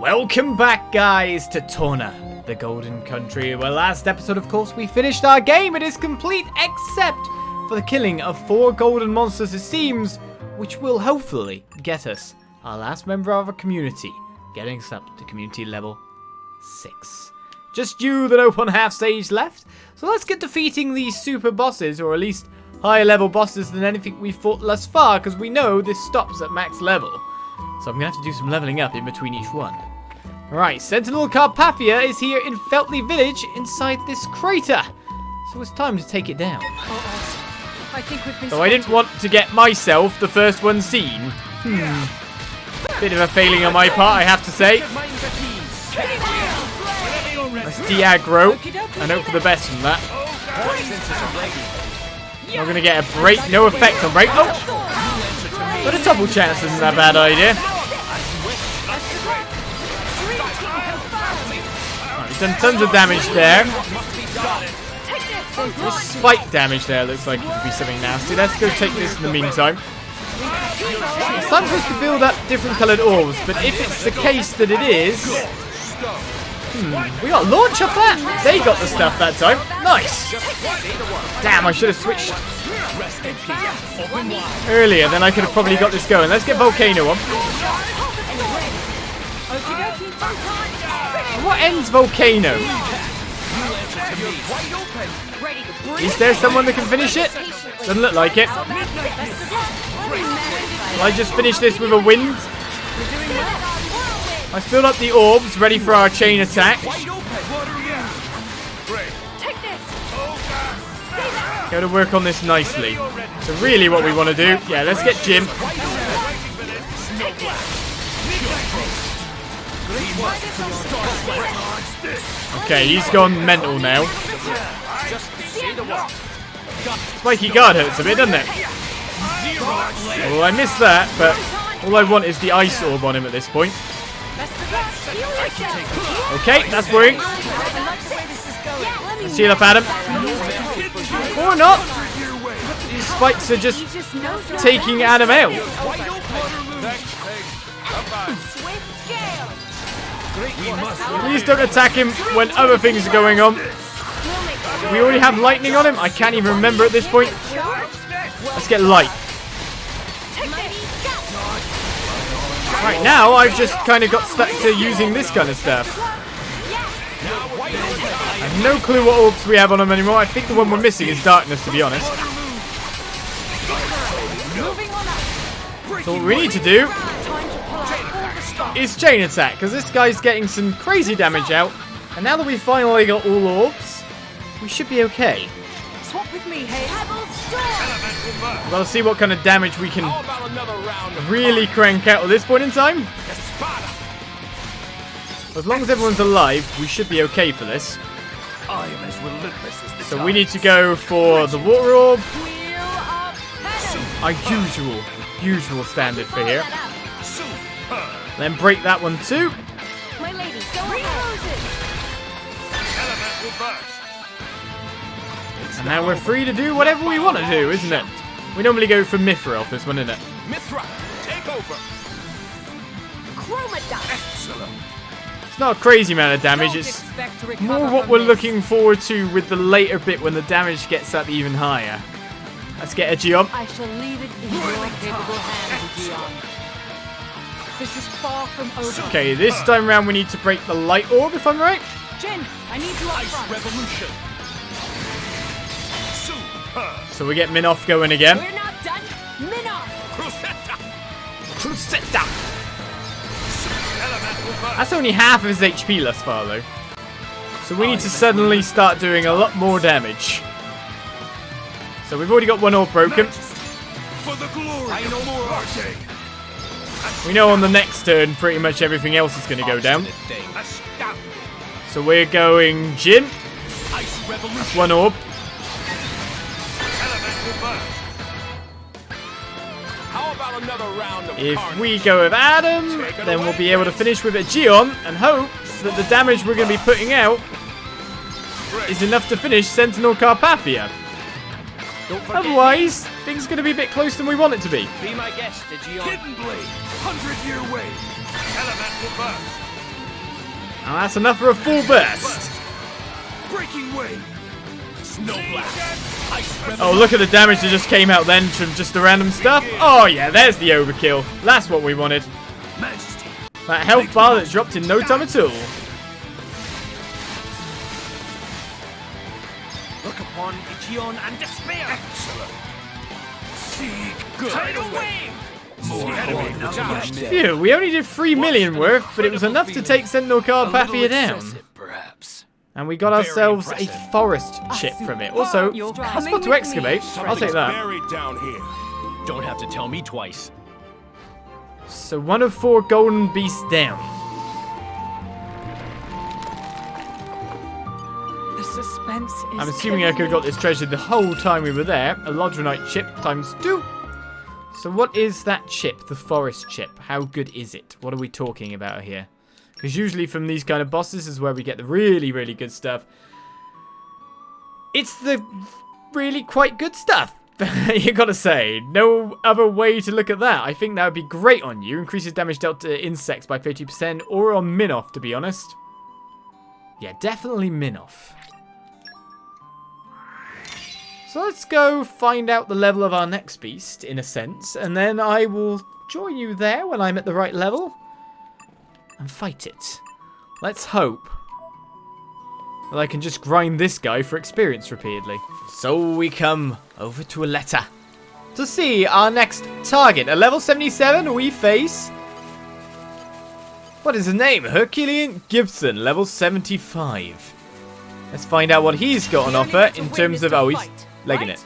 Welcome back, guys, to Torna, the Golden Country. Well, last episode, of course, we finished our game. It is complete, except for the killing of 4 golden monsters, it seems, which will hopefully get us our last member of our community, getting us up to community level 6. Just you, the open half stage left. So let's get defeating these super bosses, or at least higher level bosses than anything we've fought thus far, because we know this stops at max level. So I'm going to have to do some leveling up in between each one. Alright, Sentinel Carpathia is here in Feltley Village inside this crater. So it's time to take it down. I think we've been So I didn't want to get myself the first one seen. Bit of a failing on my part, I have to say. Let's de-aggro and hope for the best from that. We're going to get a break. No effect on break. Oh! But a double chance isn't a bad idea. Right, we've done tons of damage there. Just spike damage there looks like it could be something nasty. Let's go take this in the meantime. It's time for us to build up different coloured orbs, but if it's the case that it is... we got launch off that! They got the stuff that time. Nice! Damn, I should have switched earlier, then I could have probably got this going. Let's get Volcano on. What ends Volcano? Is there someone that can finish it? Doesn't look like it. Will I just finish this with a wind? I filled up the orbs, ready for our chain attack. Go to work on this nicely. So really what we want to do, yeah, let's get Jim. Okay, he's gone mental now. Spiky guard hurts a bit, doesn't it? Well, I missed that, but all I want is the ice orb on him at this point. Okay, that's working. Let's heal up Addam. Or not. These spikes are just taking Addam out. Please don't attack him when other things are going on. We already have lightning on him. I can't even remember at this point. Let's get light. Right now, I've just kind of got stuck to using this kind of stuff. I have no clue what orbs we have on him anymore. I think the one we're missing is darkness, to be honest. So what we need to do is chain attack, because this guy's getting some crazy damage out. And now that we've finally got all orbs, we should be okay. Swap with me, hey. We'll see what kind of damage we can really crank out at this point in time. As long as everyone's alive, we should be okay for this. So we need to go for the water orb. Our usual standard for here. Then break that one too. And now we're free to do whatever we want to do, isn't it? We normally go for Mithra off this one, isn't it? Mithra, take over. Excellent. It's not a crazy amount of damage, it's more what we're looking forward to with the later bit when the damage gets up even higher. Let's get edgy on. I shall leave it in your capable hands, Gion. This is far from over. Okay, this time around we need to break the light orb, if I'm right. Jin, I need you up front. Revolution. So we get Minoff going again. We're not done. Minoff. Crusetta. That's only half of his HP thus far, though. So we need to suddenly start doing a lot more damage. So we've already got one orb broken. For the glory of more. We know on the next turn pretty much everything else is going to go down. So we're going Jin. That's one orb. If we go with Addam, then we'll be able to finish with a Gion and hope that the damage we're going to be putting out is enough to finish Sentinel Carpathia. Otherwise, things are going to be a bit closer than we want it to be. Be my guest, Gion. Hidden blade, 100-year wave, elemental burst. And that's enough for a full burst. Breaking wave. Snow blast. Oh, look at the damage that just came out then from just the random stuff. Oh, yeah, there's the overkill. That's what we wanted. Majesty. That health bar that dropped in no time at all. Look upon Ichion and despair. Excellent. Seek good. Tidal wave. More enemy. Phew, we only did 3 million worth, but it was enough to take Sentinel Carpathia down. Perhaps. And we got ourselves a forest chip from it. Also, a spot to excavate. I'll take that. Buried down here. Don't have to tell me twice. So 1 of 4 golden beasts down. The suspense is I'm assuming I could have got this treasure the whole time we were there. A Lodronite chip times 2. So what is that chip, the forest chip? How good is it? What are we talking about here? Because usually from these kind of bosses is where we get the really, really good stuff. It's the really quite good stuff. You gotta say, no other way to look at that. I think that would be great on you. Increases damage dealt to insects by 50%, or on Minoff, to be honest. Yeah, definitely Minoff. So let's go find out the level of our next beast, in a sense, and then I will join you there when I'm at the right level and fight it. Let's hope that I can just grind this guy for experience repeatedly. So we come over to Aletta to see our next target. At level 77, we face... what is his name? Herculean Gibson, level 75. Let's find out what he's got on offer in terms of... oh, he's legging it.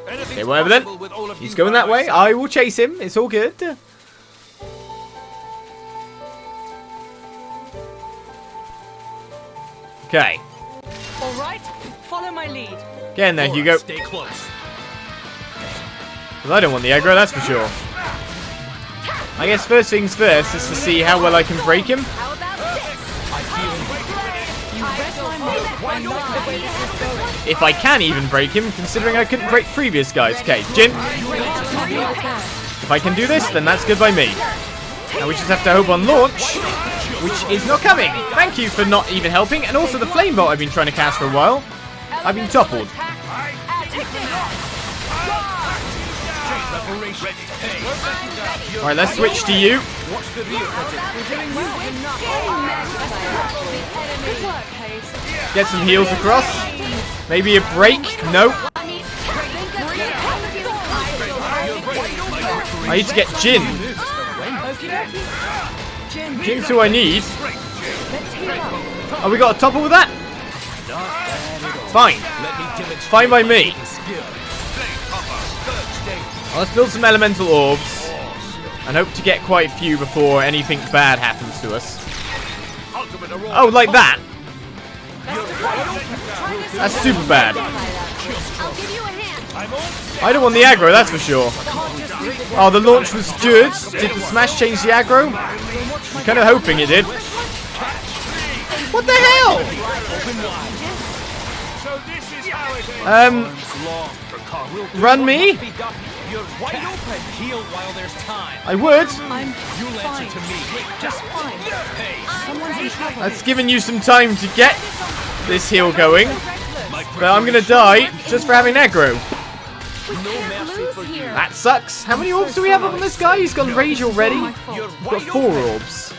Okay, whatever then. He's going that way. I will chase him. It's all good. Okay. all right. Follow my lead. Get in there, Hugo. Stay close. Because I don't want the aggro, that's for sure. I guess first things first is to see how well I can break him. How about this? You read my mind. I like the way this is going. If I can even break him, considering I couldn't break previous guys. Okay, Jin. If I can do this, then that's good by me. Now we just have to hope on launch, which is not coming. Thank you for not even helping. And also the flame bolt I've been trying to cast for a while. I've been toppled. Alright, let's switch to you. Get some heals across. Maybe a break. Nope. I need to get Jin. Jin's who I need. Oh, we got a topple with that? Fine. Fine by me. Well, let's build some elemental orbs. And hope to get quite a few before anything bad happens to us. Oh, like that? That's super bad. I don't want the aggro, that's for sure. Oh, the launch was good. Did the smash change the aggro? I'm kind of hoping it did. What the hell? Run me? I would. I'm fine. Just fine. Someone's in trouble. That's given you some time to get this heal going. But I'm gonna die just for having aggro. That sucks. How many orbs do we have on this guy? He's got rage already. We've got 4 orbs.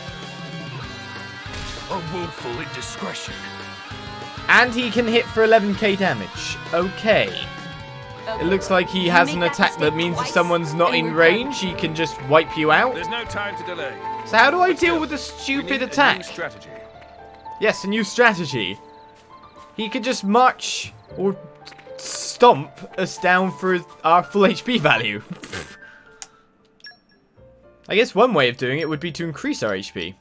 A willful indiscretion. And he can hit for 11k damage. Okay. It looks like he has an attack that means if someone's not in range, he can just wipe you out. There's no time to delay. So how do I deal with the stupid attack? Strategy. Yes, a new strategy. He could just march or stomp us down for our full HP value. I guess one way of doing it would be to increase our HP.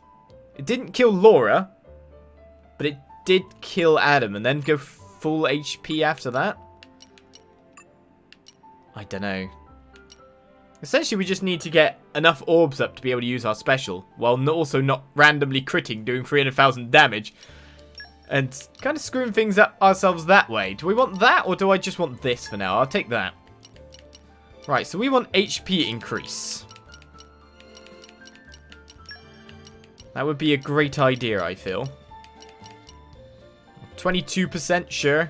It didn't kill Lora, but it did kill Addam and then go full HP after that. I don't know. Essentially, we just need to get enough orbs up to be able to use our special, while also not randomly critting, doing 300,000 damage. And kind of screwing things up ourselves that way. Do we want that, or do I just want this for now? I'll take that. Right, so we want HP increase. That would be a great idea, I feel. 22% sure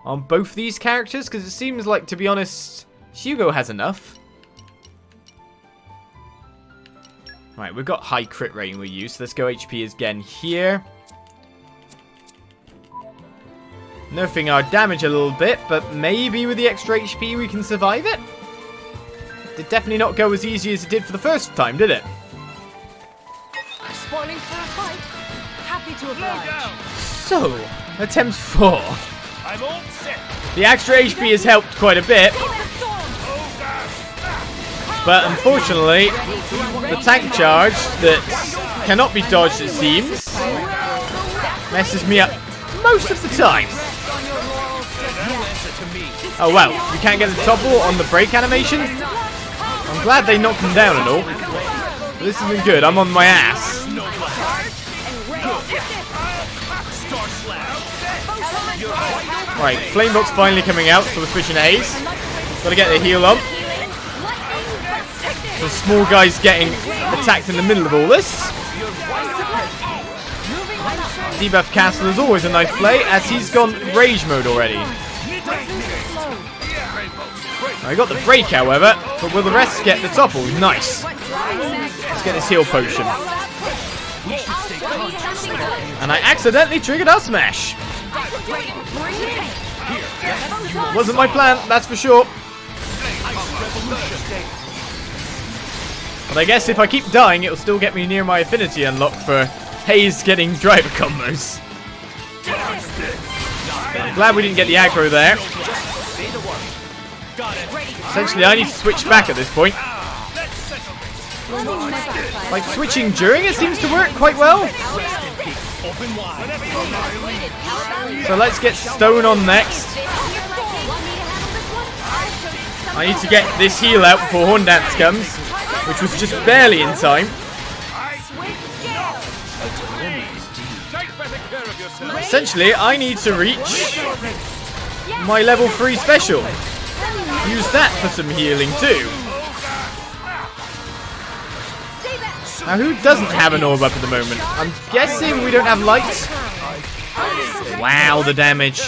on both these characters, because it seems like, to be honest, Hugo has enough. Right, we've got high crit rating we use. So let's go HP again here. Nerfing our damage a little bit, but maybe with the extra HP we can survive it. Did definitely not go as easy as it did for the first time, did it? Spoiling for a fight. Happy to oblige. So, attempt 4. I'm all set. The extra HP has helped quite a bit, but unfortunately, the tank charge that cannot be dodged, it seems, messes me up most of the time. Oh well, you can't get the topple on the break animation. I'm glad they knocked him down and all. But this isn't good, I'm on my ass. Right, Flamebox finally coming out, so we're switching to Haze. Gotta get the heal on. So small guy's getting attacked in the middle of all this. Debuff Castle is always a nice play, as he's gone rage mode already. I got the break, however, but will the rest get the topple? Nice. Let's get this heal potion. And I accidentally triggered our smash. Wasn't my plan, that's for sure. But I guess if I keep dying, it'll still get me near my affinity unlock for Haze getting driver combos. I'm glad we didn't get the aggro there. Essentially, I need to switch back at this point. Like, switching during it seems to work quite well. So let's get Stone on next. I need to get this heal out before Horn Dance comes, which was just barely in time. Essentially, I need to reach my level 3 special. Use that for some healing too. Now, who doesn't have an orb up at the moment? I'm guessing we don't have light. Wow, the damage.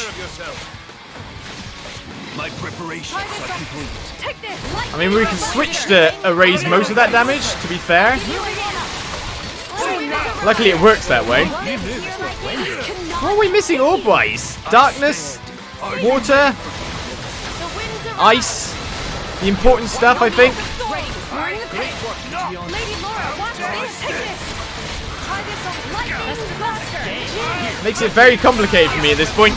My preparations are complete. I mean, we can switch to erase most of that damage, to be fair. Luckily, it works that way. What are we missing orb-wise? Darkness, water, ice, the important stuff, I think. Makes it very complicated for me at this point.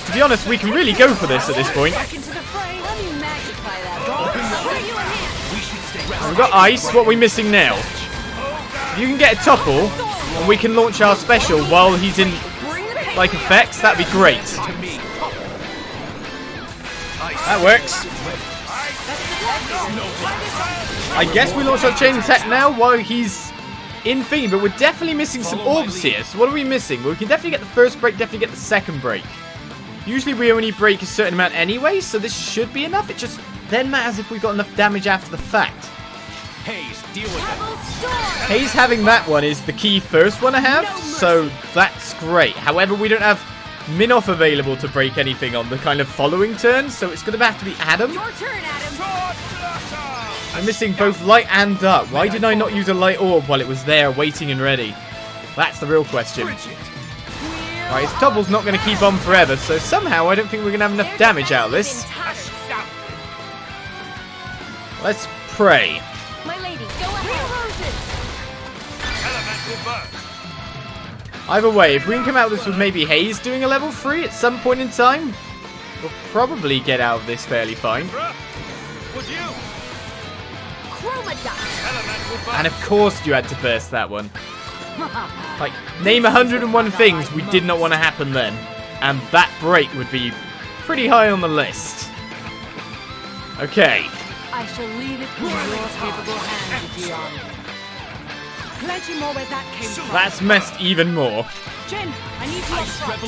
To be honest, we can really go for this at this point. We've got ice. What are we missing now? You can get a topple, and we can launch our special while he's in, like, effects. That'd be great. That works. I guess we launch our chain attack now while he's in thingy, but we're definitely missing some orbs here. So what are we missing? Well, we can definitely get the first break, definitely get the second break. Usually we only break a certain amount anyway, so this should be enough. It just then matters if we got enough damage after the fact. Haze, deal with that. Haze having that one is the key first one I have, so that's great. However, we don't have Minoff available to break anything on the kind of following turn, so it's going to have to be Addam. Your turn, Addam. I'm missing both light and dark. Why did I not use a light orb while it was there, waiting and ready? That's the real question. Right, his topple's not going to keep on forever, so somehow I don't think we're going to have enough damage out of this. Let's pray. My lady, go ahead. Either way, if we can come out of this with maybe Haze doing a level 3 at some point in time, we'll probably get out of this fairly fine. And of course you had to burst that one. Like, name 101 things we did not want to happen then, and that break would be pretty high on the list. Okay. I shall leave it in your capable hands, Gion. Plenty more where that came from. That's messed even more. Jin, I need you up front.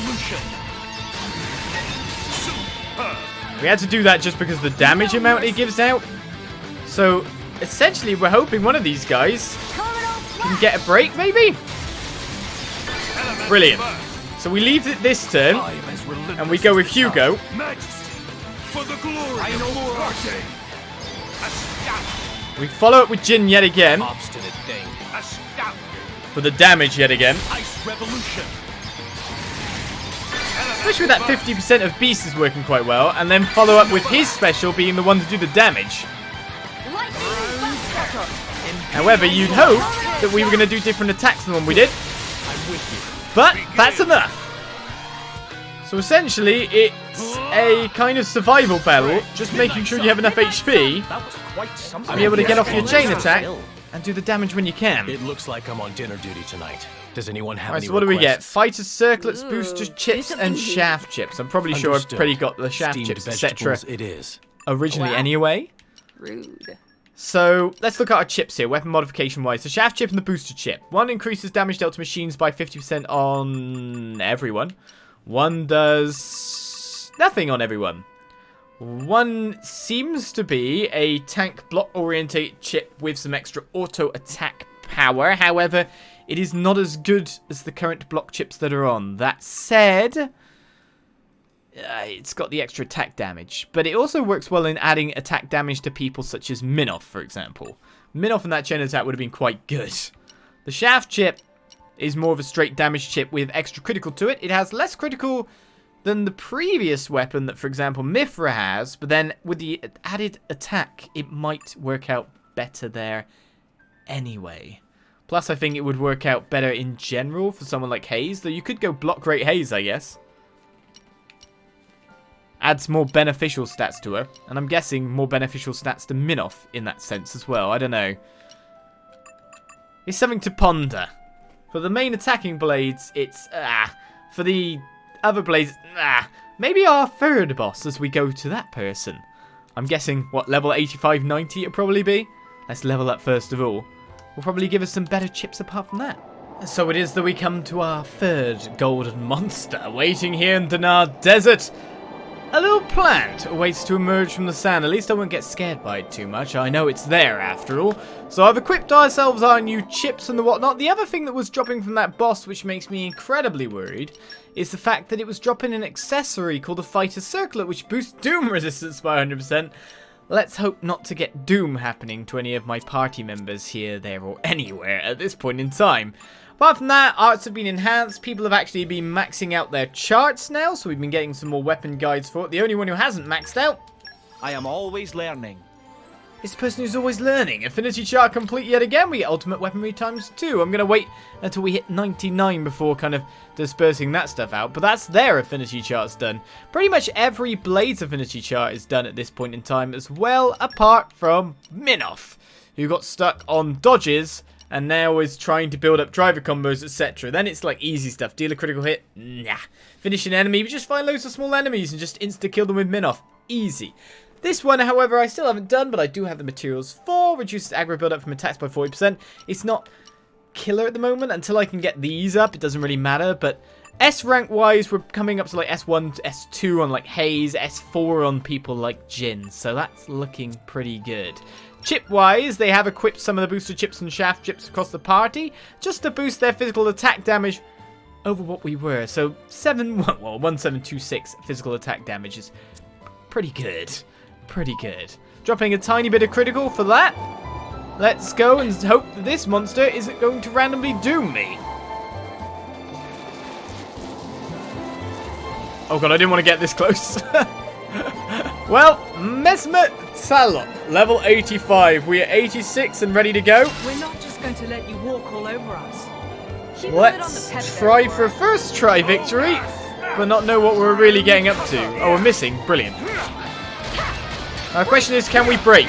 We had to do that just because of the damage amount it gives out. So, essentially, we're hoping one of these guys can get a break, maybe? Brilliant. So we leave it this turn, and we go with Hugo. Majesty, for the glory of Lora Jin. We follow up with Jin yet again. Obstinate thing. For the damage yet again. Ice revolution. Especially with that 50% of Beast is working quite well. And then follow up with his special being the one to do the damage. However, you'd hope that we were going to do different attacks than the one we did. But that's enough. So essentially, it's a kind of survival battle. Just making sure you have enough HP to be able to get off your chain attack and do the damage when you can. It looks like I'm on dinner duty tonight. Does anyone have Alright, any so what do we get? requests? Fighter circlets, booster chips, and shaft chips. I'm probably sure I've Understood. pretty got the shaft Steamed chips, etc. vegetables it is. originally anyway. Rude. So let's look at our chips here, weapon modification wise. The shaft chip and the booster chip. One increases damage dealt to machines by 50% on everyone. One does nothing on everyone. One seems to be a tank block oriented chip with some extra auto attack power. However, it is not as good as the current block chips that are on. That said, it's got the extra attack damage. But it also works well in adding attack damage to people such as Minoff, for example. Minoff and that chain attack would have been quite good. The shaft chip is more of a straight damage chip with extra critical to it. It has less critical than the previous weapon that, for example, Mithra has. But then with the added attack, it might work out better there anyway. Plus, I think it would work out better in general for someone like Hayes. Though you could go block rate Hayes, I guess. Adds more beneficial stats to her. And I'm guessing more beneficial stats to Minoff in that sense as well. I don't know. It's something to ponder. For the main attacking blades, it's for the other blades, maybe our third boss as we go to that person. I'm guessing, what, level 85, 90 it'll probably be? Let's level up first of all. Will probably give us some better chips apart from that. So it is that we come to our third golden monster, waiting here in Dinar Desert. A little plant awaits to emerge from the sand. At least I won't get scared by it too much. I know it's there after all. So I've equipped ourselves our new chips and the whatnot. The other thing that was dropping from that boss, which makes me incredibly worried, is the fact that it was dropping an accessory called a Fighter Circlet, which boosts Doom resistance by 100%. Let's hope not to get Doom happening to any of my party members here, there, or anywhere at this point in time. Apart from that, arts have been enhanced. People have actually been maxing out their charts now, so we've been getting some more weapon guides for it. The only one who hasn't maxed out I am always learning. is the person who's always learning. Affinity chart complete yet again. We get ultimate weaponry times 2. I'm going to wait until we hit 99 before kind of dispersing that stuff out. But that's their affinity charts done. Pretty much every Blade's affinity chart is done at this point in time as well, apart from Minoff, who got stuck on dodges and now is trying to build up driver combos, etc. Then it's like easy stuff. Deal a critical hit? Nah. Finish an enemy? We just find loads of small enemies and just insta-kill them with Minoff. Easy. This one, however, I still haven't done, but I do have the materials for. Reduces aggro build-up from attacks by 40%. It's not killer at the moment. Until I can get these up, it doesn't really matter. But S rank-wise, we're coming up to like S1, S2 on like Hayes, S4 on people like Jin. So that's looking pretty good. Chip-wise, they have equipped some of the booster chips and shaft chips across the party, just to boost their physical attack damage over what we were. So 1726 physical attack damage is pretty good. Pretty good. Dropping a tiny bit of critical for that. Let's go and hope that this monster isn't going to randomly doom me. Oh god, I didn't want to get this close. Well, Mesmer Tlaloc, level 85. We are 86 and ready to go. We're not just going to let you walk all over us. Keep a lid on the Let's pet try there. for a first try victory, but not know what we're really getting up to. Oh, we're missing. Brilliant. Our question is, can we break?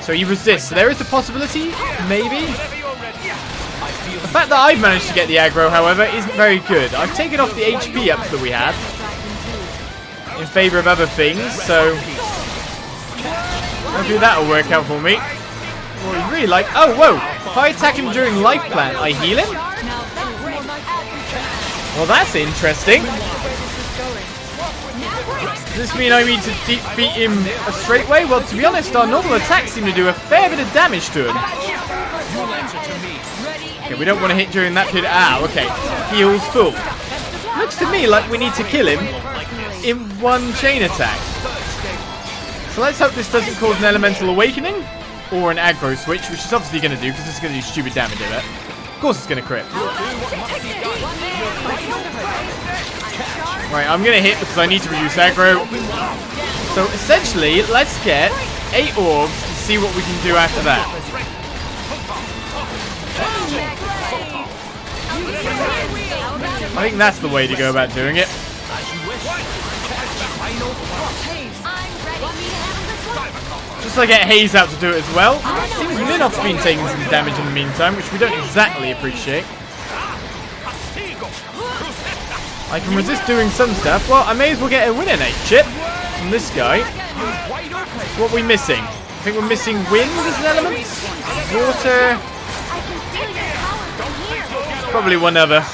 So he resists. So there is a possibility, maybe. The fact that I've managed to get the aggro, however, isn't very good. I've taken off the HP ups that we had in favor of other things, so maybe that'll work out for me. Well, he's really like, oh, whoa. If I attack him during life plant, I heal him? Well, that's interesting. Does this mean I need to beat him a straight way? Well, to be honest, our normal attacks seem to do a fair bit of damage to him. Okay, we don't want to hit during that period. Ah, okay. Heals full. Looks to me like we need to kill him in one chain attack. So let's hope this doesn't cause an elemental awakening or an aggro switch, which is obviously going to do because it's going to do stupid damage at it. Of course it's going to crit. Right, I'm going to hit because I need to reduce aggro. So essentially, let's get 8 orbs and see what we can do after that. I think that's the way to go about doing it. Just so I get Haze out to do it as well. Seems Minoff's been taking some damage in the meantime, which we don't exactly appreciate. I can resist doing some stuff. Well, I may as well get a Winner Nate chip from this guy. So what are we missing? I think we're missing wind as an element. Water. Probably one other.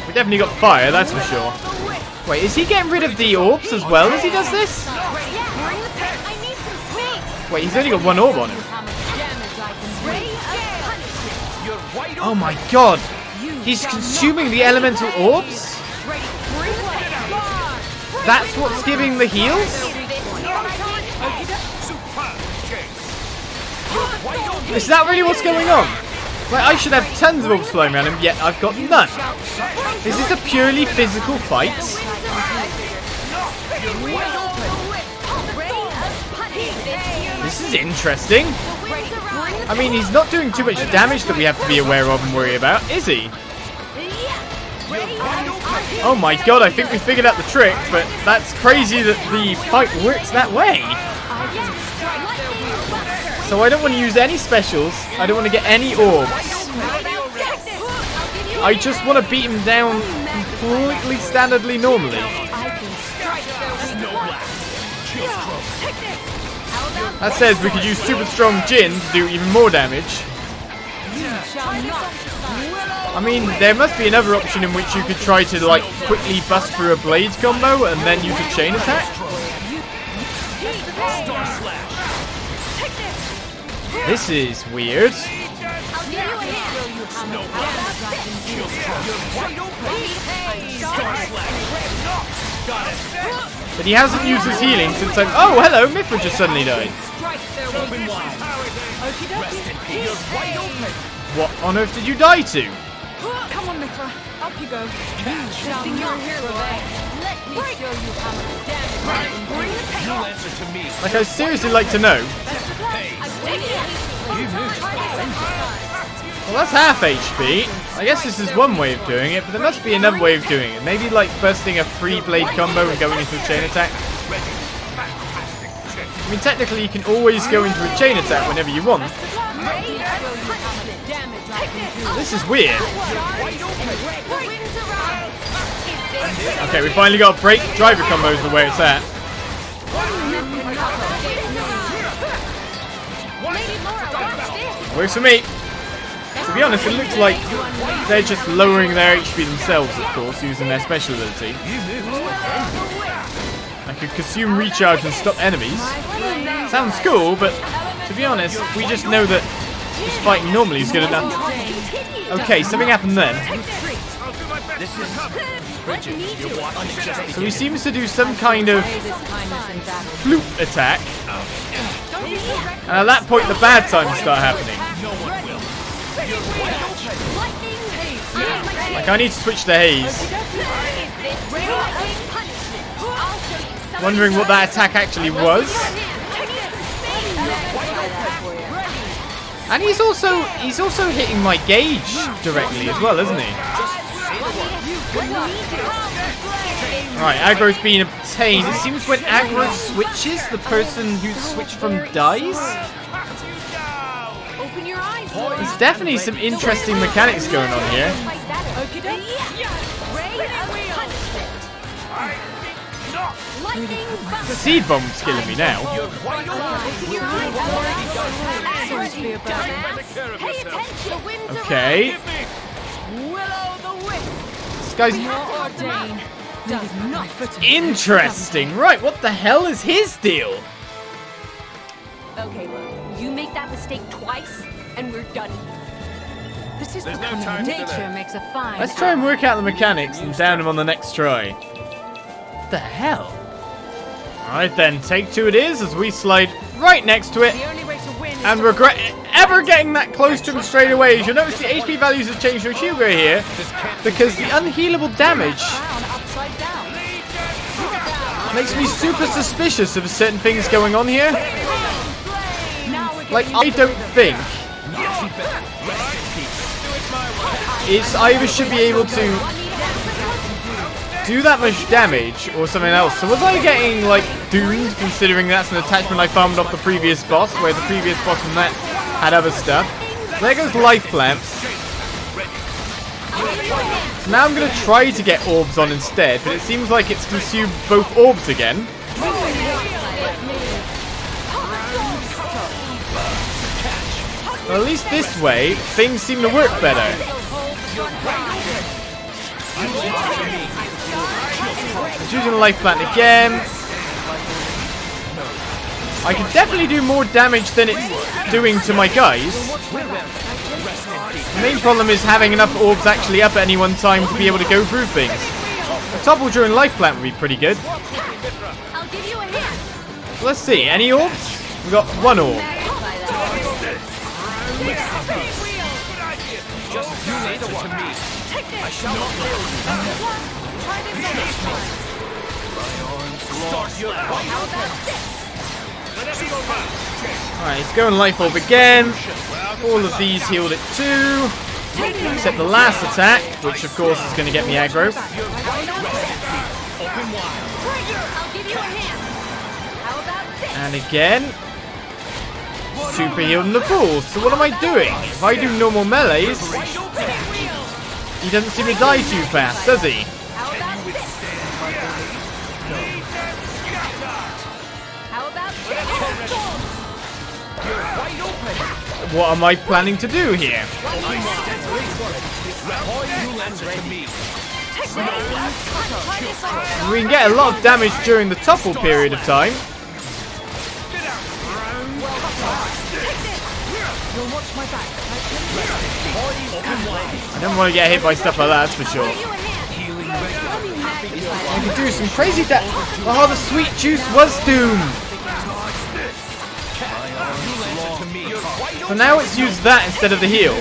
We definitely got fire, that's for sure. Wait, is he getting rid of the orbs as well as he does this? Wait, he's only got 1 orb on him. Oh my god! He's consuming the elemental orbs? That's what's giving the heals? Is that really what's going on? Like, I should have tons of orbs flowing around him, yet I've got none. Is this a purely physical fight? This is interesting. I mean, he's not doing too much damage that we have to be aware of and worry about, is he? Oh my god, I think we figured out the trick, but that's crazy that the fight works that way. So I don't want to use any specials. I don't want to get any orbs. I just want to beat him down completely standardly normally. That says we could use super strong Jin to do even more damage. I mean, there must be another option in which you could try to, like, quickly bust through a blades combo and then use a chain attack. This is weird. But he hasn't used his healing since I've... Oh, hello, Mithra just suddenly died. What on earth did you die to? Come on, Mithra. Up you go. Testing your hero. Let me show you how much damage. You'll answer to me. Like, I'd seriously like to know. Well, that's half HP. I guess this is one way of doing it, but there must be another way of doing it. Maybe like bursting a 3-blade combo and going into a chain attack. I mean, technically you can always go into a chain attack whenever you want. This is weird. Okay, we finally got a break. Driver combos the way it's at. Works for me. To be honest, it looks like they're just lowering their HP themselves, of course, using their special ability. I could consume recharge and stop enemies. Sounds cool, but to be honest, we just know that just fighting normally is good enough. Okay, something happened then. So he seems to do some kind of flute attack. And at that point, the bad times start happening. Like, I need to switch to Haze. Wondering what that attack actually was. And he's also hitting my gauge directly as well, isn't he? Alright, aggro's been obtained. It seems when aggro switches, the person who's switched from dies. There's definitely some interesting mechanics going on here. The seed bomb's killing me now. Okay. This guy's interesting. Right, what the hell is his deal? Okay, look. You make that mistake. mistake twice, and we're done here. This is There's no becoming time to nature delay. makes a fine. Let's try and work out the mechanics and down him on the next try. What the hell? Alright then, take two it is as we slide right next to it The only way to win is and to regret ever getting that close to him straight away. As you'll notice the HP values have changed for Hugo here because the unhealable damage crown upside down. makes me super suspicious of certain things going on here. Now we're Like, getting I don't think it's either should be able to do that much damage or something else. So was I getting, like, doomed, considering that's an attachment I farmed off the previous boss, where the previous boss from that had other stuff. So there goes Life Plant. So now I'm going to try to get orbs on instead, but it seems like it's consumed both orbs again. Well, at least this way, things seem to work better. Using Life Plant again. I can definitely do more damage than it's doing to my guys. The main problem is having enough orbs actually up at any one time to be able to go through things. A topple during Life Plant would be pretty good. I'll give you a hand. So let's see, any orbs? We've got one orb. Just you answer to me. Take this. I shall not fail you. Try this next time. Start your How about this? Let us go back. Alright, it's going Life Orb again. All of these healed it too. Except the last attack, which of course is going to get me aggro. I'll give you a hand. How about this? And again, super healed in the full. So what am I doing? If I do normal melees, he doesn't seem to die too fast, does he? How about this? How about this? What am I planning to do here? You answer to me. Take this. Try this on. We can get a lot of damage during the topple period of time. You'll watch my back. I don't want to get hit by stuff like that, that's for sure. Give you a hand. I can do some crazy damage. Oh, the sweet juice was doomed. So now it's used that instead of the heal.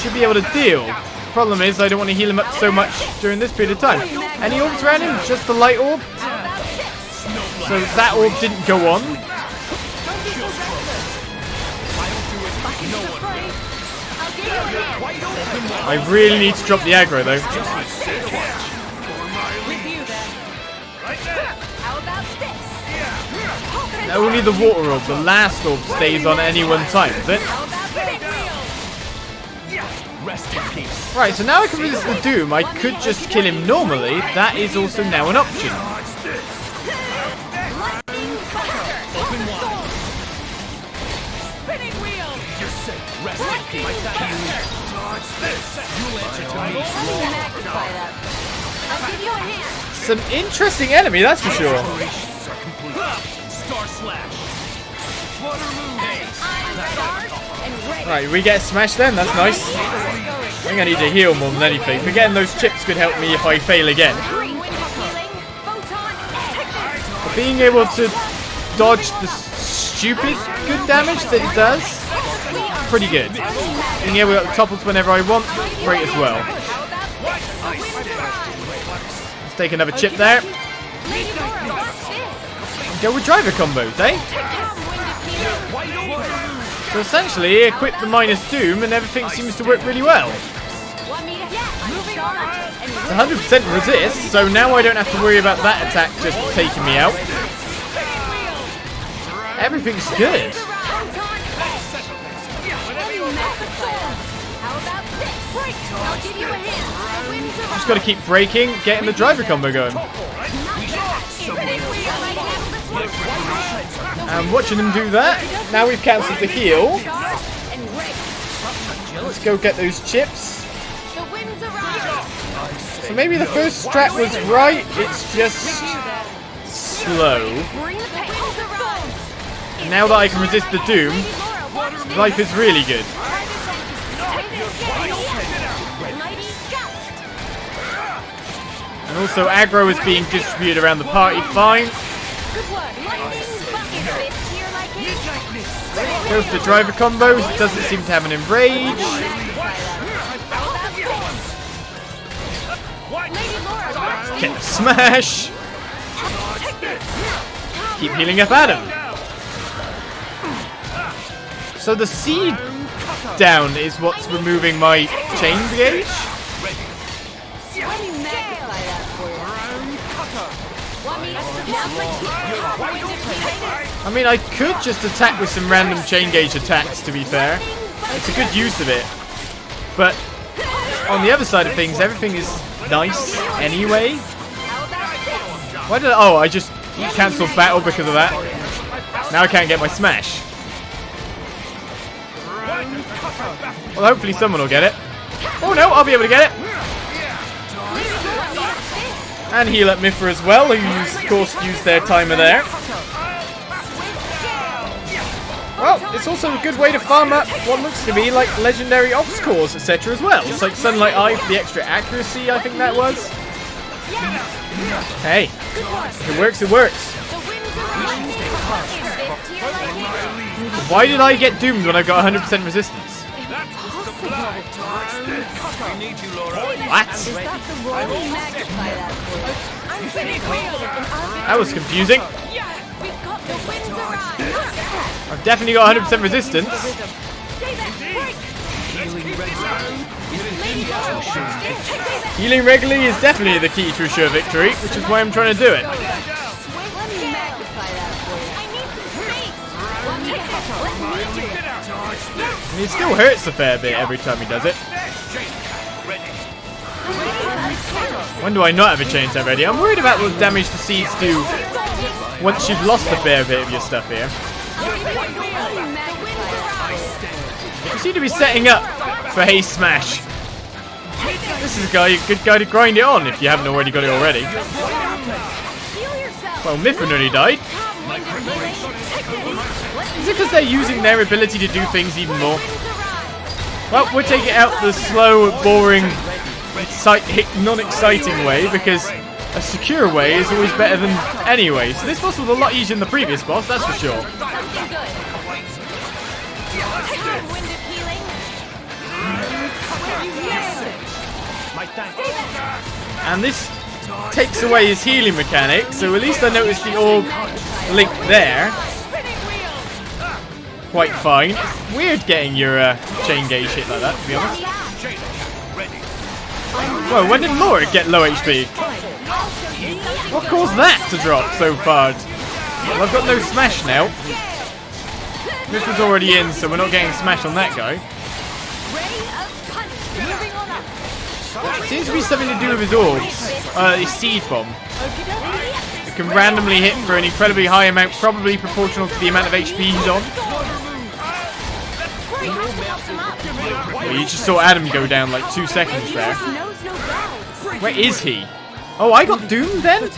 Should be able to deal. Problem is, I don't want to heal him up so much during this period of time. Any orbs around him? Just the light orb? So that orb didn't go on. I really need to drop the aggro though. How about this? Only the water orb, the last orb, stays on at any one time, is it? How about this? Rest in peace. Right, so now I can resist the Doom. I could just kill him normally. That is also now an option. Spinning wheel. You're safe. Rest in peace. Dodge this. You answer to me. Magnify that. I'll give you a hand. Some interesting enemy, that's for sure. Operations are complete. Star slash. Flutter move. I'm red hard and ready. Right, we get smashed then, that's nice. I think I need to heal more than anything. But getting those chips could help me if I fail again. Green wind of healing. Photon. Take this. But being able to dodge the stupid good damage that it does, pretty good. Being able to topples whenever I want, great as well. How about this? The winds arise. Let's take another chip there. Lady Lora, watch this. Go with driver combos, eh? Come, wind of healing. So essentially, equip the minus Doom and everything seems to work really well. Want me to moving on and It's 100% resist, so now I don't have to worry about that attack just taking me out. Everything's good. How about this? Break! I'll give you a hand. The winds arise. Just got to keep breaking, getting the driver combo going. Spinning wheel. I can handle this one. And watching them do that, now we've cancelled the heal. And ready. Let's go get those chips. The winds arise. So maybe the first strat was right, it's just slow. Bring the pace around. And now that I can resist the doom, life is really good. And also aggro is being distributed around the party fine. Goes for the driver combos, it doesn't seem to have an enrage. Get the smash. Keep healing up Addam. So the seed down is what's removing my chain gauge. I mean, I could just attack with some random chain gauge attacks, to be fair. It's a good use of it. But on the other side of things, everything is nice anyway. Why did I just cancelled battle because of that. Now I can't get my smash. Well, hopefully someone will get it. Oh no, I'll be able to get it. And heal up Mithra as well, who's of course used their timer there. Well, it's also a good way to farm up what looks to be like legendary ops cores, etc. as well. It's like Sunlight Eye for the extra accuracy, I think that was. Hey, it works, it works. Why did I get doomed when I got 100% resistance? What? That was confusing. I've definitely got 100% resistance. Healing regularly is definitely the key to a sure victory, which is why I'm trying to do it. And it still hurts a fair bit every time he does it. When do I not have a chain set ready? I'm worried about what damage the seeds do once you've lost a fair bit of your stuff here. You seem to be setting up for haste smash. This is a good guy to grind it on if you haven't already got it already. Well, Mithra nearly died. Is it because they're using their ability to do things even more? Well, we'll take it out the slow, boring, non-exciting way, because a secure way is always better than any way. So this boss was a lot easier than the previous boss, that's for sure. And this takes away his healing mechanic, so at least I noticed the orb link there. Quite fine. It's weird getting your chain gauge hit like that, to be honest. Whoa, when did Lora get low HP? What caused that to drop so far? Well, I've got no smash now. This was already in, so we're not getting smash on that guy. Seems to be something to do with his orbs. His seed bomb. It can randomly hit for an incredibly high amount, probably proportional to the amount of HP he's on. Well, you just saw Addam go down like 2 seconds there. Where is he? Oh, I got doomed then?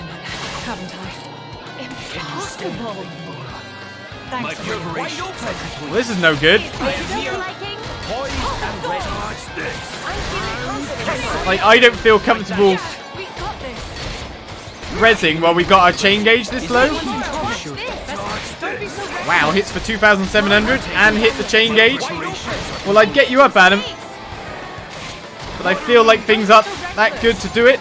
Well, this is no good. Like, I don't feel comfortable rezzing while we got our chain gauge this low. Wow, hits for 2,700 and hit the chain gauge. Well, I'd get you up, Addam. But I feel like things aren't that good to do it.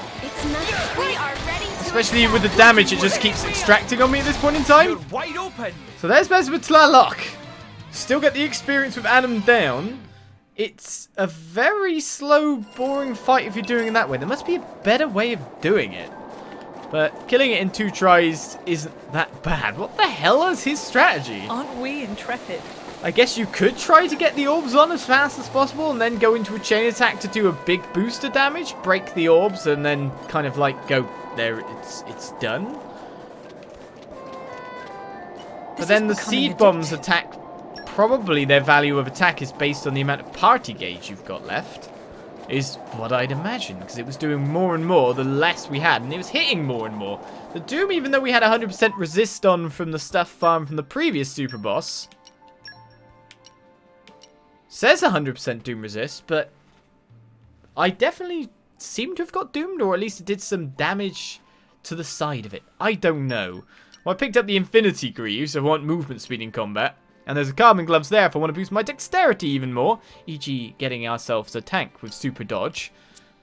Especially with the damage it just keeps extracting on me at this point in time. So there's Mesmer Tlaloc. Still get the experience with Addam down. It's a very slow, boring fight if you're doing it that way. There must be a better way of doing it. But killing it in 2 tries isn't that bad. What the hell is his strategy? Aren't we intrepid? I guess you could try to get the orbs on as fast as possible and then go into a chain attack to do a big booster damage, break the orbs, and then kind of like go, there, it's done. But then the seed bombs attack, probably their value of attack is based on the amount of party gauge you've got left. is what I'd imagine, because it was doing more and more the less we had, and it was hitting more and more. The Doom, even though we had 100% resist on from the stuff farm from the previous super boss, says 100% Doom resist, but I definitely seem to have got doomed, or at least it did some damage to the side of it. I don't know. Well, I picked up the Infinity Greaves, so I want movement speed in combat. And there's a Carbon Gloves there if I want to boost my dexterity even more, e.g. getting ourselves a tank with super dodge.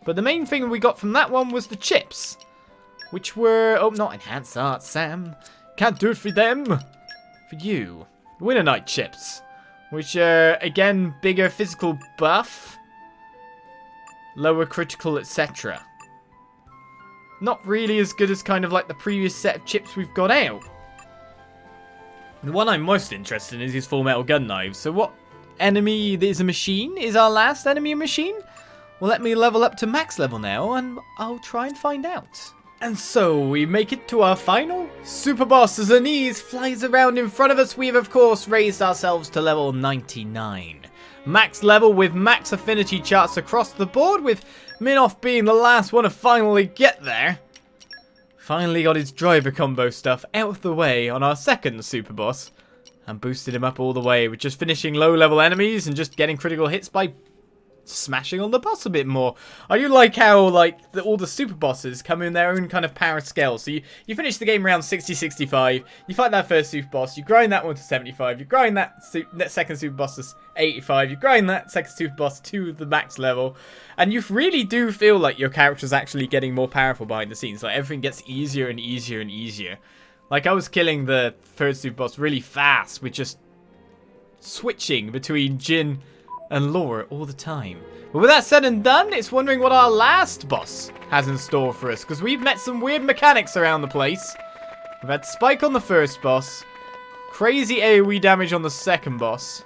But the main thing we got from that one was the chips, which were, oh, not enhanced arts, Sam. Can't do it for them. For you. Winter Night chips, which are, again, bigger physical buff, lower critical, etc. Not really as good as kind of like the previous set of chips we've got out. The one I'm most interested in is his Full Metal Gun Knives. So what enemy is a machine? Is our last enemy a machine? Well, let me level up to max level now, and I'll try and find out. And so, we make it to our final super boss as Anise flies around in front of us. We've, of course, raised ourselves to level 99. Max level with max affinity charts across the board, with Minoff being the last one to finally get there. Finally got his driver combo stuff out of the way on our second super boss, and boosted him up all the way with just finishing low level enemies and just getting critical hits by smashing on the boss a bit more. I do like how all the super bosses come in their own kind of power scale. So you finish the game around 60-65, you fight that first super boss, you grind that one to 75, you grind that second super boss to 85, you grind that second super boss to the max level, and you really do feel like your character's actually getting more powerful behind the scenes. Like everything gets easier and easier and easier. Like I was killing the third super boss really fast with just switching between Jin and Lora all the time. But with that said and done, it's wondering what our last boss has in store for us, because we've met some weird mechanics around the place. We've had Spike on the first boss, crazy AoE damage on the second boss,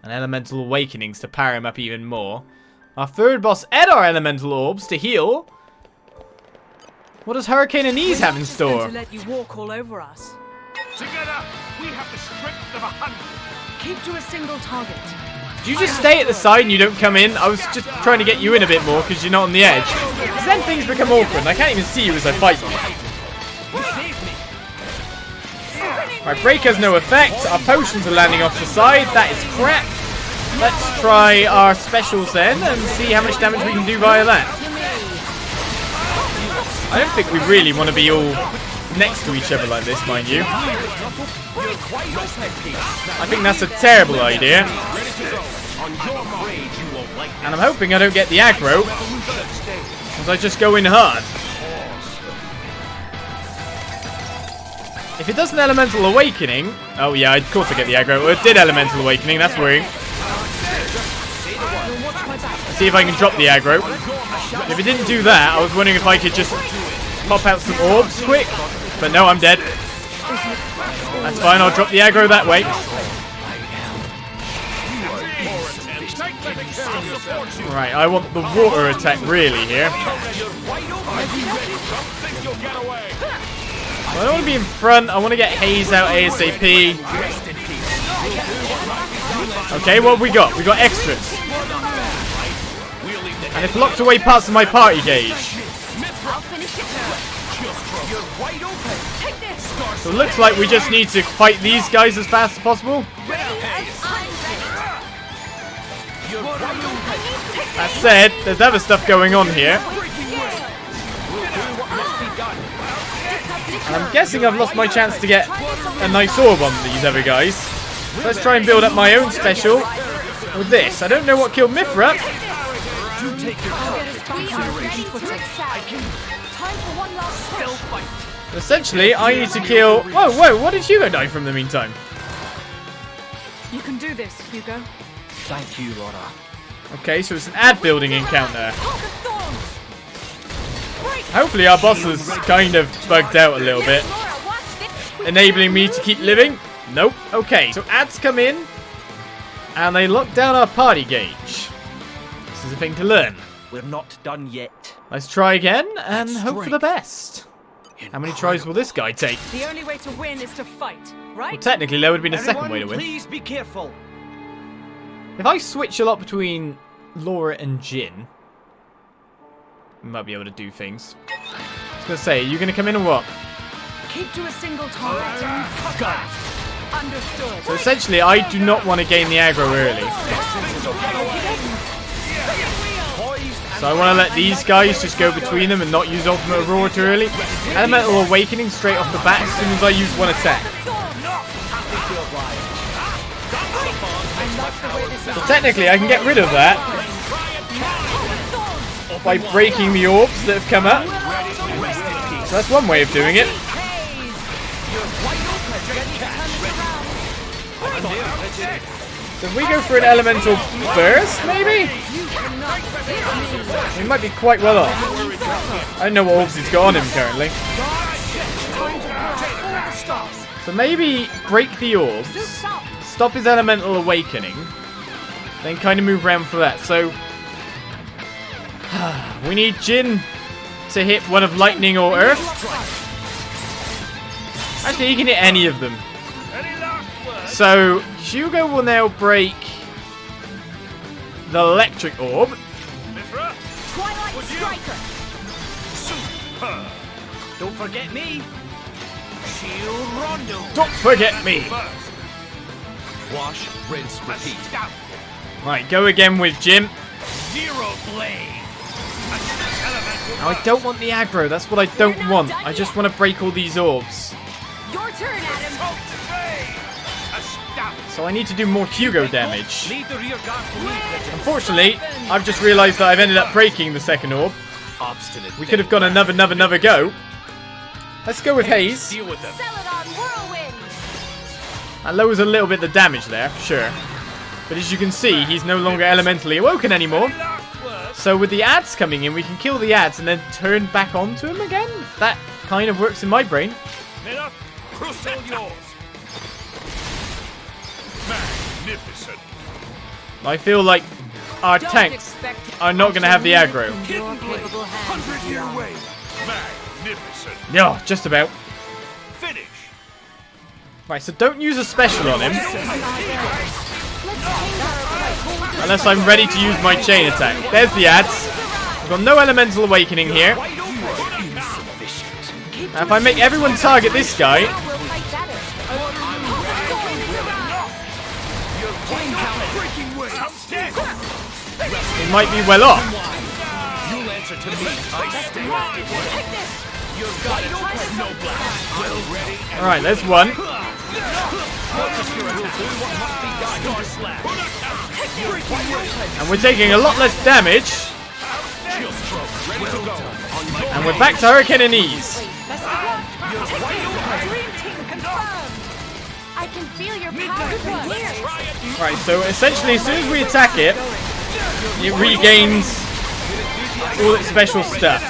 and Elemental Awakenings to power him up even more. Our third boss ate our Elemental Orbs to heal. What does Hurricane Anise have in store? To let you walk all over us. Together, we have the strength of 100. Keep to a single target. Do you just stay at the side and you don't come in? I was just trying to get you in a bit more because you're not on the edge. Because then things become awkward and I can't even see you as I fight you. My break has no effect. Our potions are landing off the side. That is crap. Let's try our specials then and see how much damage we can do via that. I don't think we really want to be all next to each other like this, mind you. I think that's a terrible idea. And I'm hoping I don't get the aggro, because I just go in hard. If it does an Elemental Awakening... Oh yeah, of course I get the aggro. Well, it did Elemental Awakening, that's worrying. Let's see if I can drop the aggro. If it didn't do that, I was wondering if I could just pop out some orbs quick. But no, I'm dead. That's fine, I'll drop the aggro that way. Right, I want the water attack really here. Well, I don't want to be in front, I want to get Haze out ASAP. Okay, what have we got? We got extras. And it's locked away parts of my party gauge. So it looks like we just need to fight these guys as fast as possible. That said, there's other stuff going on here. And I'm guessing I've lost my chance to get a nice orb on these other guys. So let's try and build up my own special with this. I don't know what killed Mithra. Essentially, I need to kill... Whoa, what did Hugo die from in the meantime? You can do this, Hugo. Thank you, Lora. Okay, so it's an ad building encounter. Hopefully our boss is kind of bugged out a little bit, enabling me to keep living. Nope. Okay, so ads come in, and they lock down our party gauge. This is a thing to learn. We're not done yet. Let's try again, and hope for the best. How many tries will this guy take? The only way to win is to fight, right? Well, technically, there would have been a second way to win. Please be careful. If I switch a lot between Lora and Jin, we might be able to do things. I was going to say, are you going to come in or what? Keep to a single target. Understood. So essentially, I do not want to gain the aggro early. So I want to let these guys just go between them and not use Ultimate Aurora too early. Elemental Awakening straight off the bat as soon as I use one attack. So technically, I can get rid of that by breaking the orbs that have come up. So that's one way of doing it. So if we go for an elemental burst, maybe? We might be quite well off. I don't know what orbs he's got on him currently. So maybe break the orbs, stop his elemental awakening, then kind of move around for that. So we need Jin to hit one of lightning or earth. Actually, he can hit any of them. So Hugo will now break the electric orb. Twilight Striker. Don't forget me. Shield Rondo. Don't forget me. Wash, rinse, repeat. Right, go again with Jim. Zero blade. Now, I don't want the aggro. That's what I don't want. I just want to break all these orbs. Your turn, Addam. So I need to do more Hugo damage. Leave the rear guard to me. Unfortunately, I've just realised that I've ended up breaking the second orb. Obstinate. We could have gone another go. Let's go with Haze. Deal with them. Celadon Whirlwind. That lowers a little bit the damage there, sure. But as you can see, he's no longer elementally awoken anymore. So with the ads coming in, we can kill the ads and then turn back onto him again? That kind of works in my brain. Men up. Crucial yours. Magnificent. I feel like our tanks are not going to have the aggro. Your capable hands. 100-year wave. Magnificent. Yeah, just about. Finish. Right, so don't use a special on him. Unless I'm ready to use my chain attack. There's the ads. I've got no elemental awakening here. Now if I make everyone target this guy, he might be well off. You'll answer to me. I stand. You've got it. No blast. Well ready. Alright, there's one. And we're taking a lot less damage. And we're back to Hurricane Anise. I can feel your power from here. Right, so essentially as soon as we attack it, it regains all its special stuff.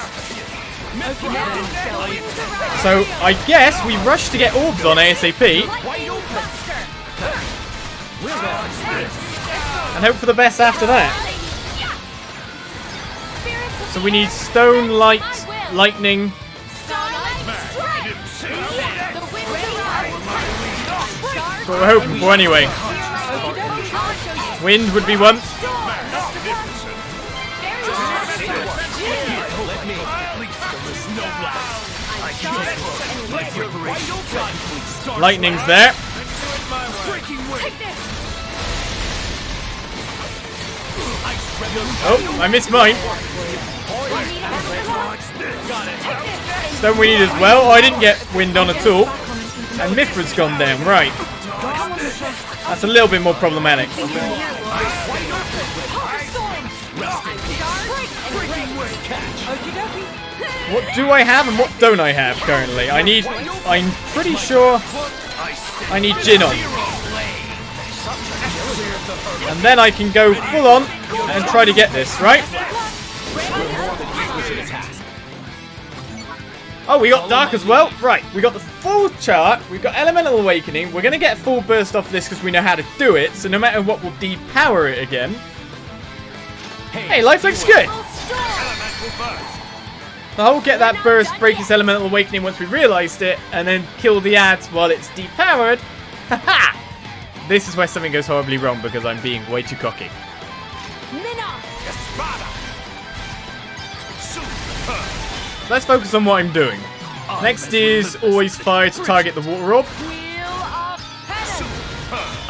So I guess we rush to get orbs on ASAP. And hope for the best after that. So we need stone, light, lightning. That's what we're hoping for anyway. Wind would be one. Lightning's there. Oh, I missed mine. Stone we need as well. Oh, I didn't get wind on at all. And Mithra's gone down, right. That's a little bit more problematic. What do I have and what don't I have currently? I'm pretty sure I need Jin on. And then I can go full on and try to get this, right? Oh, we got Dark as well. Right, we got the full chart. We've got Elemental Awakening. We're going to get full burst off this because we know how to do it. So no matter what, we'll depower it again. Hey, life looks good. So I'll get that burst, break his Elemental Awakening once we realised it, and then kill the ads while it's depowered. Haha! This is where something goes horribly wrong because I'm being way too cocky. Let's focus on what I'm doing. Next is always fire to target the water orb. Wheel of Heaven.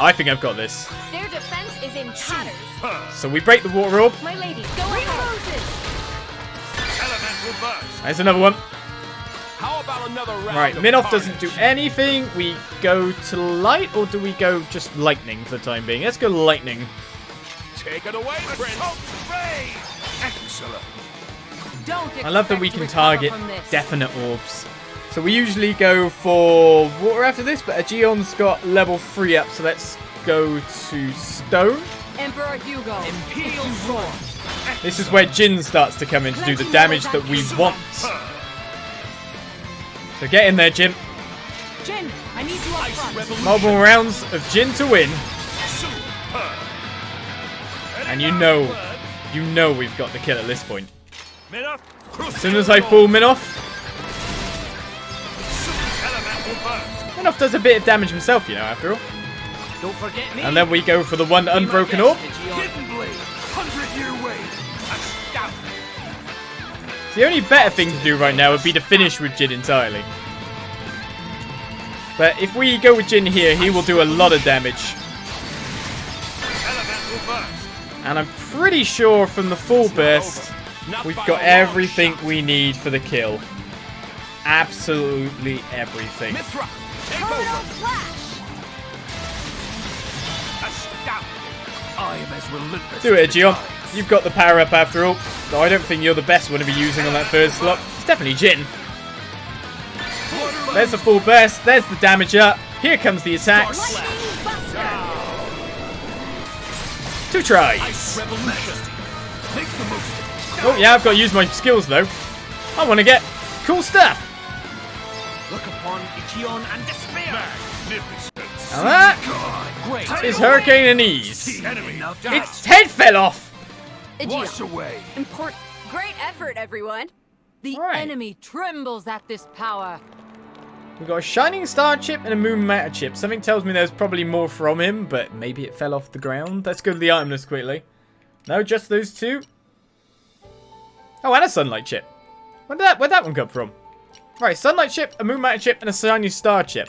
I think I've got this. Their defense is in tatters. So we break the water orb. My lady, go ahead. Elemental burst. There's another one. How about another round? Right, of Minoff doesn't carnage? do anything. We go to light, or do we go just lightning for the time being? Let's go lightning. Take it away, Prince. Excellent. Don't I love that we expect can to recover target from this. definite orbs. So we usually go for water after this, but Aegeon's got level 3 up, so let's go to stone. Emperor Hugo. Imperial sword. This is where Jin starts to come in to do the damage that we want. So get in there, Jin. Jin, I need you up front. Multiple rounds of Jin to win. And you know we've got the kill at this point. As soon as I pull Minoff, Minoff does a bit of damage himself, you know, after all. Don't forget me. And then we go for the one unbroken orb. Hidden blade. 100-year wave. Astounding. The only better thing to do right now would be to finish with Jin entirely. But if we go with Jin here, he will do a lot of damage. Elemental burst. And I'm pretty sure from the full burst, we've got everything we need for the kill. Absolutely everything. Mithra, take Tornado over. flash. Astounding. I am as relentless. Do as it, the Aegeon. tides. You've got the power up after all. Though I don't think you're the best one to be using on that first slot. It's definitely Jin. There's the full burst. There's the damage up. Here comes the attacks. Lightning Buster. 2 tries. Revolution. Make the most. Oh yeah, I've got to use my skills though. I want to get cool stuff. Look upon Ichion and despair. Magnificent. And that Great. is Hurricane Anise. The enemy now Its head fell off. Wash away. Important. Great effort, everyone. The Right. enemy trembles at this power. We've got a Shining Star chip and a Moon Matter chip. Something tells me there's probably more from him, but maybe it fell off the ground. Let's go to the item list quickly. No, just those 2. Oh, and a Sunlight chip. Where'd that one come from? Right, Sunlight chip, a Moon Matter chip, and a Shining Star chip.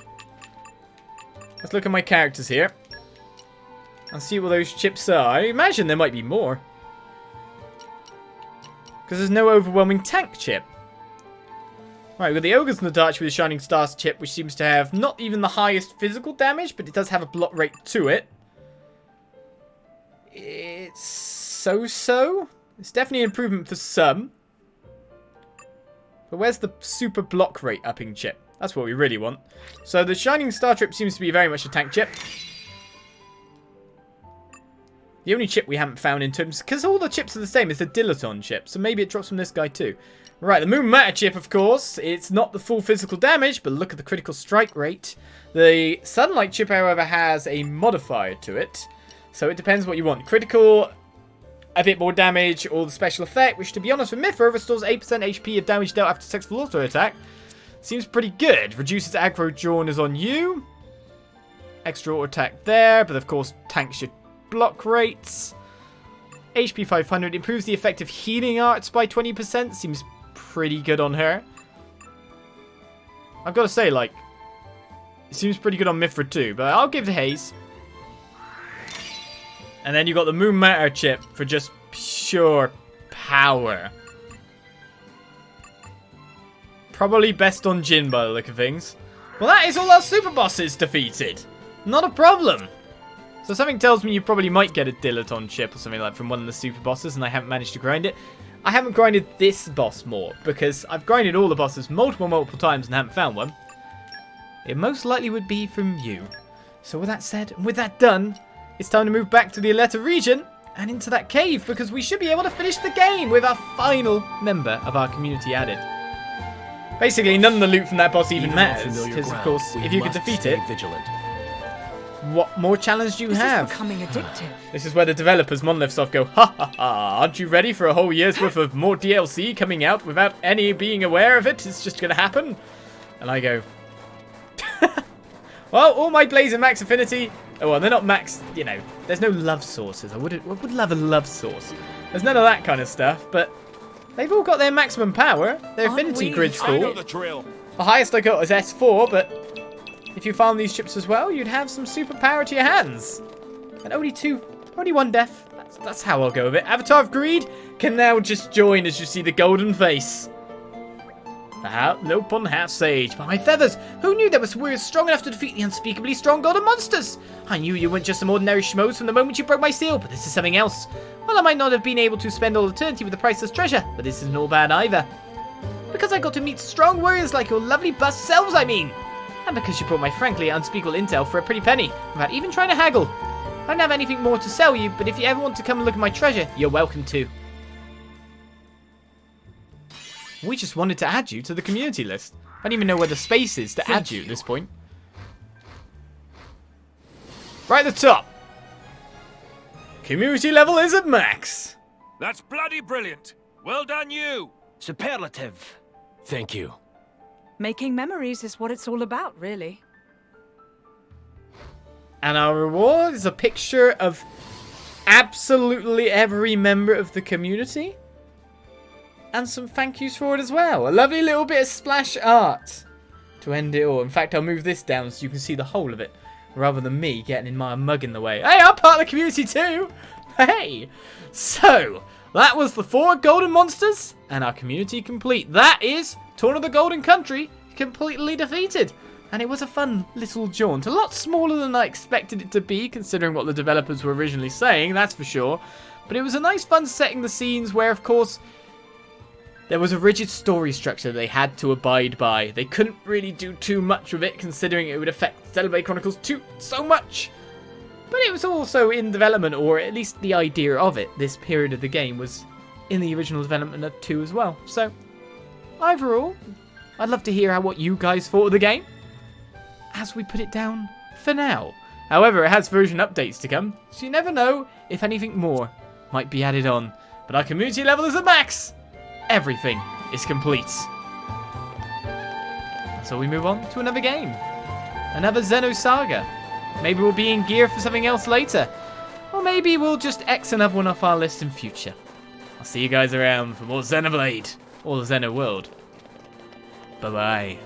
Let's look at my characters here. And see what those chips are. I imagine there might be more. Because there's no overwhelming tank chip. Right, we've got the Ogres in the Dutch with the Shining Stars chip, which seems to have not even the highest physical damage, but it does have a block rate to it. It's so-so. It's definitely an improvement for some. But where's the super block rate upping chip? That's what we really want. So the Shining Star chip seems to be very much a tank chip. The only chip we haven't found in terms... Because all the chips are the same. It's the Dilaton chip. So maybe it drops from this guy too. Right, the Moon Matter chip, of course. It's not the full physical damage, but look at the critical strike rate. The Sunlight chip, however, has a modifier to it. So it depends what you want. Critical, a bit more damage, or the special effect, which, to be honest, with Mithra, restores 8% HP of damage dealt after successful auto attack. Seems pretty good. Reduces aggro drawn is on you. Extra auto attack there, but of course, tanks your block rates. HP 500 improves the effective healing arts by 20%. Seems pretty good on her. I've got to say, like, it seems pretty good on Mithra too, but I'll give it to Haze. And then you got the Moon Matter chip for just pure power. Probably best on Jin by the look of things. Well, that is all our super bosses defeated. Not a problem. So something tells me you probably might get a Dilaton chip or something like from one of the super bosses, and I haven't managed to grind it. I haven't grinded this boss more, because I've grinded all the bosses multiple times and haven't found one. It most likely would be from you. So with that said, and with that done, it's time to move back to the Aletta region and into that cave, because we should be able to finish the game with our final member of our community added. Basically, none of the loot from that boss even matters, because of course, if you could defeat it, vigilant. what more challenge do you have? This is becoming addictive. This is where the developers, Monolith Soft, go, ha ha ha, aren't you ready for a whole year's worth of more DLC coming out without any being aware of it? It's just going to happen. And I go, well, all my Blaze and Max Affinity Oh, well, they're not max, you know, there's no love sources. I would love a love source. There's none of that kind of stuff, but they've all got their maximum power. Their affinity grid's I know full. the drill. The highest I got was S4, but if you farm these chips as well, you'd have some super power to your hands. And only one death. That's how I'll go with it. Avatar of Greed can now just join as you see the golden face. Nope on half sage. By my feathers, who knew there was warriors strong enough to defeat the unspeakably strong golden monsters? I knew you weren't just some ordinary schmoes from the moment you broke my seal, but this is something else. Well, I might not have been able to spend all eternity with the priceless treasure, but this isn't all bad either. Because I got to meet strong warriors like your lovely bust selves, I mean. And because you brought my frankly unspeakable intel for a pretty penny, without even trying to haggle. I don't have anything more to sell you, but if you ever want to come and look at my treasure, you're welcome to. We just wanted to add you to the community list. I don't even know where the space is to add you at this point. Right at the top. Community level is at max. That's bloody brilliant. Well done, you. Superlative. Thank you. Making memories is what it's all about, really. And our reward is a picture of absolutely every member of the community. And some thank yous for it as well. A lovely little bit of splash art to end it all. In fact, I'll move this down so you can see the whole of it, rather than me getting in my mug in the way. Hey, I'm part of the community too. Hey. So, that was the 4 golden monsters and our community complete. That is Torna the Golden Country completely defeated. And it was a fun little jaunt. A lot smaller than I expected it to be, considering what the developers were originally saying, that's for sure. But it was a nice fun setting the scenes where, of course, there was a rigid story structure they had to abide by. They couldn't really do too much with it, considering it would affect Xenoblade Chronicles 2 so much. But it was also in development, or at least the idea of it. This period of the game was in the original development of 2 as well. So, overall, I'd love to hear what you guys thought of the game, as we put it down for now. However, it has version updates to come, so you never know if anything more might be added on. But our community level is at max. Everything is complete. So we move on to another game. Another Xeno saga. Maybe we'll be in gear for something else later. Or maybe we'll just X another one off our list in future. I'll see you guys around for more Xenoblade or the Xeno world. Bye-bye.